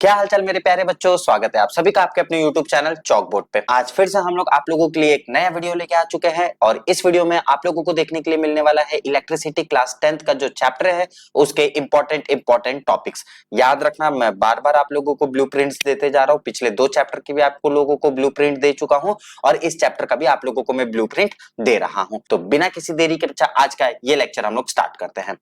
क्या हालचाल मेरे प्यारे बच्चों, स्वागत है आप सभी का आपके अपने YouTube चैनल चॉक बोर्ड पे। आज फिर से हम लोग आप लोगों के लिए एक नया वीडियो लेके आ चुके हैं और इस वीडियो में आप लोगों को देखने के लिए मिलने वाला है इलेक्ट्रिसिटी क्लास 10th का जो चैप्टर है उसके इंपॉर्टेंट टॉपिक्स। याद रखना, मैं बार बार आप लोगों को ब्लूप्रिंट्स देते जा रहा हूँ। पिछले 2 चैप्टर की भी आपको लोगों को ब्लूप्रिंट दे चुका हूँ और इस चैप्टर का भी आप लोगों को मैं ब्लूप्रिंट दे रहा हूँ। तो बिना किसी देरी के बच्चा आज का ये लेक्चर हम लोग स्टार्ट करते हैं।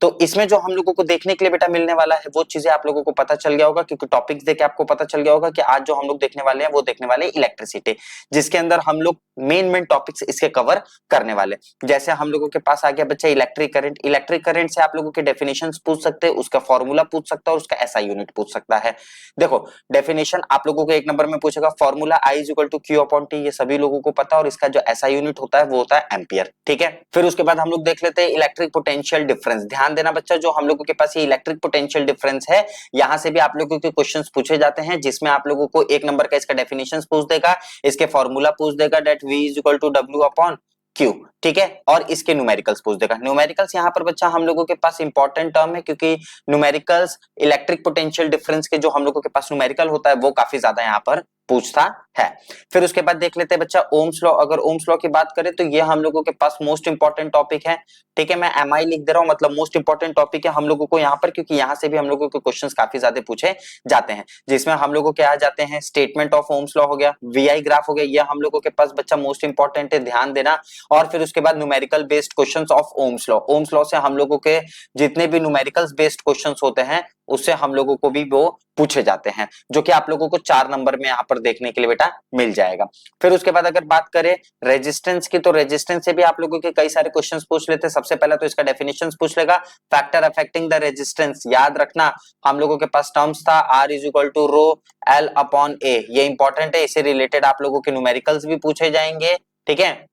तो इसमें जो हम लोगों को देखने के लिए बेटा मिलने वाला है वो चीजें आप लोगों को पता चल गया होगा, क्योंकि टॉपिक्स देख के आपको पता चल गया होगा कि आज जो हम लोग देखने वाले हैं वो देखने वाले इलेक्ट्रिसिटी, जिसके अंदर हम लोग मेन टॉपिक्स इसके कवर करने वाले। जैसे हम लोगों के पास आ गया बच्चा इलेक्ट्रिक करंट। इलेक्ट्रिक करंट से आप लोगों के डेफिनेशंस पूछ सकते हैं, उसका फॉर्मूला पूछ सकता है और उसका एसआई यूनिट पूछ सकता है। देखो, डेफिनेशन आप लोगों को 1 नंबर में पूछेगा, formula I is equal to Q upon T, ये सभी लोगों को पता है और इसका जो एसआई यूनिट होता है वो होता है एम्पियर। ठीक है, फिर उसके बाद हम लोग देख लेते हैं इलेक्ट्रिक पोटेंशियल डिफरेंस। ध्यान देना बच्चा, जो हम लोगों के पास ये इलेक्ट्रिक पोटेंशियल डिफरेंस है, यहां से भी आप लोगों के क्वेश्चंस पूछे जाते हैं, जिसमें आप लोगों को 1 नंबर का इसका डेफिनेशन पूछ देगा, इसके फॉर्मूला पूछ देगा that V is equal to W upon Q। ठीक है, और इसके न्यूमेरिकल्स पूछ देगा। न्यूमेरिकल्स यहाँ पर बच्चा हम लोगों के पास इंपॉर्टेंट टर्म है, क्योंकि न्यूमेरिकल्स इलेक्ट्रिक पोटेंशियल डिफरेंस के जो हम लोगों के पास न्यूमेरिकल होता है वो काफी ज्यादा यहाँ पर पूछता है। फिर उसके बाद देख लेते हैं बच्चा ओम्स लॉ। अगर ओम्स लॉ की बात करें तो ये हम लोगों के पास मोस्ट इंपॉर्टेंट टॉपिक है। ठीक है, मैं एमआई लिख दे रहा हूं, मतलब मोस्ट इंपॉर्टेंट टॉपिक है हम लोगों को यहाँ पर, क्योंकि यहाँ से भी हम लोगों के क्वेश्चंस काफी ज्यादा पूछे जाते हैं, जिसमें हम लोगों के आ जाते हैं स्टेटमेंट ऑफ ओम्स लॉ हो गया, वीआई ग्राफ हो गया, ये हम लोगों के पास बच्चा मोस्ट इंपॉर्टेंट है, ध्यान देना। और फिर उसके बाद numerical based questions of Ohm's law. Ohm's law से हम लोगों के जितने भी न्यूमेरिकल्स बेस्ड क्वेश्चंस होते हैं उससे हम लोगों को भी वो पूछे जाते हैं, जो कि आप लोगों को 4 नंबर में यहाँ पर देखने के लिए बेटा मिल जाएगा। फिर उसके बाद अगर बात करें रेजिस्टेंस की, तो रेजिस्टेंस से भी आप लोगों के कई सारे क्वेश्चंस पूछ लेते हैं। सबसे पहले तो इसका डेफिनेशन पूछ लेगा, फैक्टर अफेक्टिंग द रेजिस्टेंस। याद रखना, हम लोगों के पास टर्म्स था R is equal to rho L upon A, ये इंपॉर्टेंट है, इससे रिलेटेड आप लोगों के न्यूमेरिकल्स भी पूछे जाएंगे। ठीक है,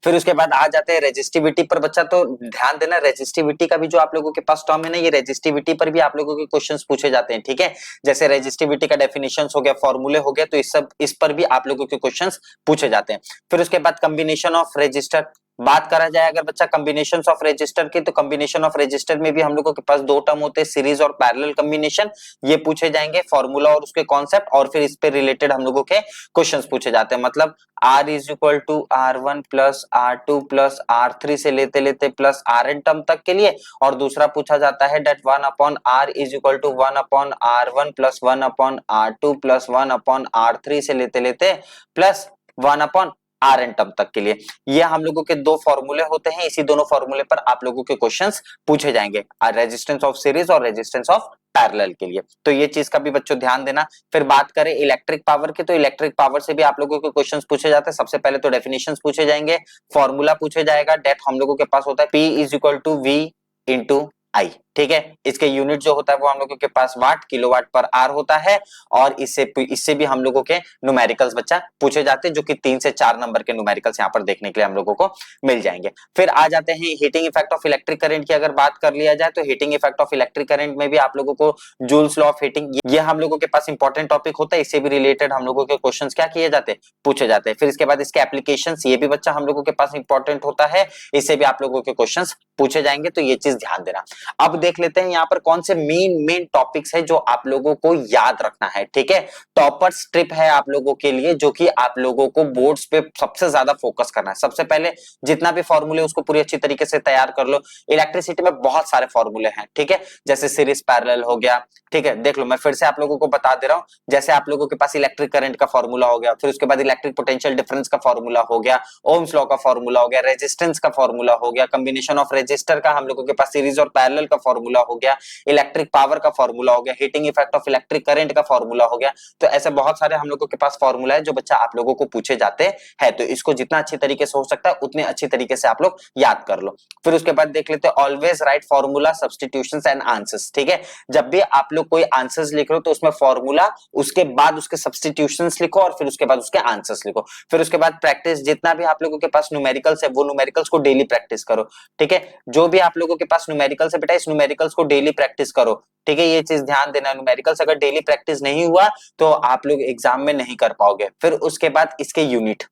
फिर उसके बाद आ जाते हैं रेजिस्टिविटी पर बच्चा। तो ध्यान देना, रेजिस्टिविटी का भी जो आप लोगों के पास टर्म है ना, ये रेजिस्टिविटी पर भी आप लोगों के क्वेश्चंस पूछे जाते हैं। ठीक है, जैसे रेजिस्टिविटी का डेफिनेशन हो गया, फॉर्मूले हो गया, तो इस पर भी आप लोगों के क्वेश्चंस पूछे जाते हैं। फिर उसके बाद कॉम्बिनेशन ऑफ रजिस्टर बात करा जाए अगर बच्चा कॉम्बिनेशंस ऑफ रजिस्टर की, तो कॉम्बिनेशन ऑफ रजिस्टर में भी हम लोगों के पास 2 टर्म होते हैं, सीरीज और पैरेलल कॉम्बिनेशन। ये पूछे जाएंगे, फॉर्मूला और उसके कॉन्सेप्ट, और फिर इस पे रिलेटेड हम लोगों के क्वेश्चंस पूछे जाते हैं। मतलब R is equal to R1 plus R2 plus R3 से लेते लेते प्लस Rn टर्म तक के लिए, और दूसरा पूछा जाता है that 1 upon R is equal to 1 upon R1 plus 1 upon R2 plus 1 upon R3 से लेते लेते प्लस 1 अपॉन Rn टर्म तक के लिए। ये हम लोगों के 2 फॉर्मूले होते हैं, इसी दोनों फॉर्मूले पर आप लोगों के क्वेश्चंस पूछे जाएंगे, रेजिस्टेंस ऑफ सीरीज और रेजिस्टेंस ऑफ पैरेलल के लिए। तो ये चीज का भी बच्चों ध्यान देना। फिर बात करें इलेक्ट्रिक पावर की, तो इलेक्ट्रिक पावर से भी आप लोगों के क्वेश्चंस पूछे जाते हैं। सबसे पहले तो डेफिनेशंस पूछे जाएंगे, फॉर्मूला पूछे जाएगा, डेट हम लोगों के पास होता है P is equal to V into I। ठीक है, इसके यूनिट जो होता है वो हम लोगों के पास वाट किलोवाट पर आर होता है, और इससे भी हम लोगों के न्यूमेरिकल्स बच्चा पूछे जाते हैं, जो कि 3 से 4 नंबर के न्यूमेरिकल्स यहाँ पर देखने के लिए हम लोगों को मिल जाएंगे। फिर आ जाते हैं heating effect of electric current की। अगर बात कर लिया जाए तो heating effect of electric current में भी आप लोगों को जूल्स लॉ ऑफ हीटिंग, ये हम लोगों के पास इंपॉर्टेंट टॉपिक होता है, इससे भी रिलेटेड हम लोगों के क्वेश्चन क्या किए जाते हैं, पूछे जाते हैं। फिर इसके बाद इसके एप्लीकेशन, ये भी बच्चा हम लोगों के पास इंपॉर्टेंट होता है, इससे भी आप लोगों के क्वेश्चन पूछे जाएंगे, तो ये चीज ध्यान देना। अब देख लेते हैं यहाँ पर कौन से मेन टॉपिक्स है जो आप लोगों को याद रखना है। ठीक है, टॉपर स्ट्रिप है आप लोगों के लिए, जो कि आप लोगों को बोर्ड्स पे सबसे ज्यादा फोकस करना है। सबसे पहले जितना भी फॉर्मूले उसको पूरी अच्छी तरीके से तैयार कर लो। इलेक्ट्रिसिटी में बहुत सारे फॉर्मूले हैं, ठीक है, जैसे सीरीज पैरेलल हो गया। ठीक है, देख लो, मैं फिर से आप लोगों को बता दे रहा हूं, जैसे आप लोगों के पास इलेक्ट्रिक करंट का फॉर्मूला हो गया, फिर उसके बाद इलेक्ट्रिक पोटेंशियल डिफरेंस का फॉर्मूला हो गया, ओम्स लॉ का फॉर्मूला हो गया, रेजिस्टेंस का फॉर्मूला हो गया, कॉम्बिनेशन ऑफ रेजिस्टर का हम लोगों के पास सीरीज और पैरेलल का फॉर्मूला हो गया, इलेक्ट्रिक पावर का फॉर्मूला हो गया, heating effect of electric current का फॉर्मूला हो गया। तो ऐसे बहुत सारे हम लोगों के पास फॉर्मूला है जो बच्चा आप लोगों को पूछे जाते हैं, तो इसको जितना अच्छी तरीके से हो सकता है उतने अच्छी तरीके से आप लोग याद कर लो। फिर उसके बाद देख लेते हैं always right formula substitutions and answers. ठीक है, जब भी आप लोग कोई आंसर्स लिख रहे हो तो उसमें फॉर्मूला, उसके बाद उसके सब्स्टिट्यूशंस लिखो, और फिर उसके बाद उसके आंसर्स लिखो। फिर उसके बाद प्रैक्टिस, जितना भी आप लोगों के पास न्यूमेरिकल्स है वो न्यूमेरिकल्स को डेली प्रैक्टिस करो। ठीक है, जो भी आप लोगों के पास न्यूमेरिकल्स है बेटा, इस न्यूमेरिकल्स को डेली प्रैक्टिस करो। ठीक है, ये चीज ध्यान देना, न्यूमेरिकल्स अगर डेली प्रैक्टिस नहीं हुआ तो आप लोग एग्जाम में नहीं कर पाओगे। फिर उसके बाद इसके यूनिट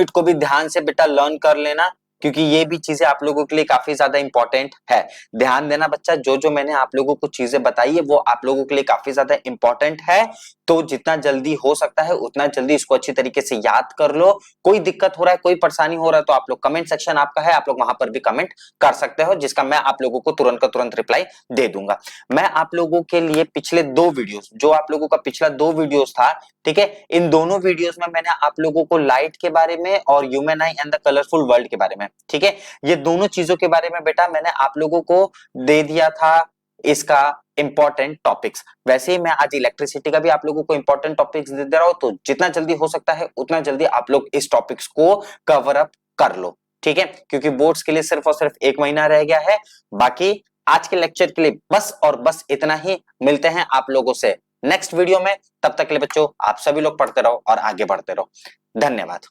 को भी ध्यान से बेटा लर्न कर लेना। क्योंकि ये भी चीजें आप लोगों के लिए काफी ज्यादा इंपॉर्टेंट है। ध्यान देना बच्चा, जो जो मैंने आप लोगों को चीजें बताई है वो आप लोगों के लिए काफी ज्यादा इंपॉर्टेंट है, तो जितना जल्दी हो सकता है उतना जल्दी इसको अच्छी तरीके से याद कर लो। कोई दिक्कत हो रहा है, कोई परेशानी हो रहा है, तो आप लोग कमेंट सेक्शन आपका है, आप लोग वहां पर भी कमेंट कर सकते हो, जिसका मैं आप लोगों को तुरंत का तुरंत रिप्लाई दे दूंगा। मैं आप लोगों के लिए पिछले 2 वीडियोस, जो आप लोगों का पिछला 2 वीडियोस था, ठीक है, इन दोनों वीडियोस में मैंने आप लोगों को लाइट के बारे में और human I and the colourful world के बारे में, ठीक है, ये दोनों चीजों के बारे में बेटा मैंने आप लोगों को दे दिया था इसका इंपॉर्टेंट टॉपिक्स। वैसे ही मैं आज इलेक्ट्रिसिटी का भी आप लोगों को इंपॉर्टेंट टॉपिक्स दे रहा हूं, तो जितना जल्दी हो सकता है उतना जल्दी आप लोग इस टॉपिक्स को कवर अप कर लो, ठीक है, क्योंकि बोर्ड्स के लिए सिर्फ और सिर्फ 1 महीना रह गया है। बाकी आज के लेक्चर के लिए बस और बस इतना ही। मिलते हैं आप लोगों से नेक्स्ट वीडियो में। तब तक के लिए बच्चों आप सभी लोग पढ़ते रहो और आगे बढ़ते रहो। धन्यवाद।